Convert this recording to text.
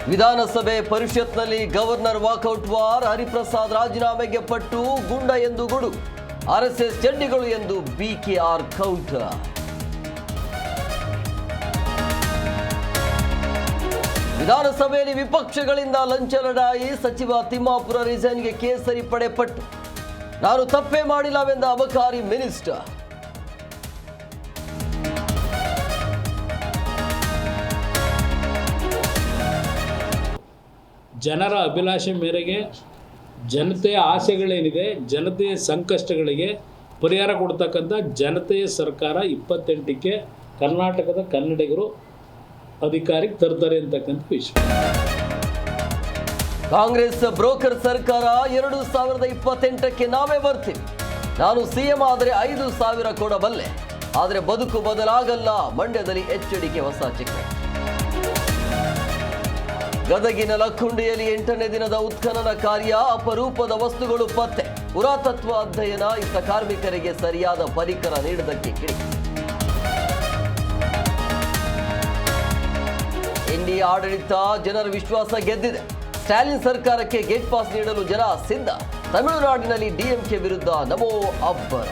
ವಿಧಾನಸಭೆ ಪರಿಷತ್ನಲ್ಲಿ governor walk out war, Hariprasad ರಾಜೀನಾಮೆಗೆ ಪಟ್ಟು ಗುಂಡ ಎಂದು ಗುಡು, ಆರ್ಎಸ್ಎಸ್ ಚಡ್ಡಿಗಳು ಎಂದು ಬಿಕೆಆರ್ ಕೌಂಟರ್. ವಿಧಾನಸಭೆಯಲ್ಲಿ ವಿಪಕ್ಷಗಳಿಂದ ಲಂಚ ಲಢಾಯಿ, ಸಚಿವ ತಿಮ್ಮಾಪುರ ರಿಸೈನ್ಗೆ ಕೇಸರಿ ಪಡೆ ಪಟ್ಟು, ನಾನು ತಪ್ಪೇ ಮಾಡಿಲ್ಲವೆಂದ ಅಬಕಾರಿ ಮಿನಿಸ್ಟರ್. ಜನರ ಅಭಿಲಾಷೆ ಮೇರೆಗೆ ಜನತೆಯ ಆಸೆಗಳೇನಿದೆ, ಜನತೆಯ ಸಂಕಷ್ಟಗಳಿಗೆ ಪರಿಹಾರ ಕೊಡ್ತಕ್ಕಂಥ ಜನತೆಯ ಸರ್ಕಾರ 28ಕ್ಕೆ ಕರ್ನಾಟಕದ ಕನ್ನಡಿಗರು ಅಧಿಕಾರಕ್ಕೆ ತರ್ತಾರೆ ಅಂತಕ್ಕಂಥ ವಿಷಯ. ಕಾಂಗ್ರೆಸ್ ಬ್ರೋಕರ್ ಸರ್ಕಾರ 2028ಕ್ಕೆ ನಾವೇ ಬರ್ತೀವಿ, ನಾನು ಸಿಎಂ ಆದರೆ 5,000 ಕೊಡಬಲ್ಲೆ, ಆದರೆ ಬದುಕು ಬದಲಾಗಲ್ಲ, ಮಂಡ್ಯದಲ್ಲಿ ಎಚ್ಚರಿಕೆ ಹೊಸ ಚಿಕ್ಕ. ಗದಗಿನ ಲಕ್ಕುಂಡಿಯಲ್ಲಿ 8ನೇ ದಿನದ ಉತ್ಖನನ ಕಾರ್ಯ, ಅಪರೂಪದ ವಸ್ತುಗಳು ಪತ್ತೆ, ಪುರಾತತ್ವ ಅಧ್ಯಯನ, ಇತ್ತ ಕಾರ್ಮಿಕರಿಗೆ ಸರಿಯಾದ ಪರಿಕರ ನೀಡದಕ್ಕೆ ಕಿಡಿ. ಎನ್ಡಿಎ ಆಡಳಿತ ಜನರ ವಿಶ್ವಾಸ ಗೆದ್ದಿದೆ, ಸ್ಟಾಲಿನ್ ಸರ್ಕಾರಕ್ಕೆ ಗೇಟ್ ಪಾಸ್ ನೀಡಲು ಜನ ಸಿದ್ಧ, ತಮಿಳುನಾಡಿನಲ್ಲಿ ಡಿಎಂಕೆ ವಿರುದ್ಧ ನಮೋ ಅಬ್ಬರ.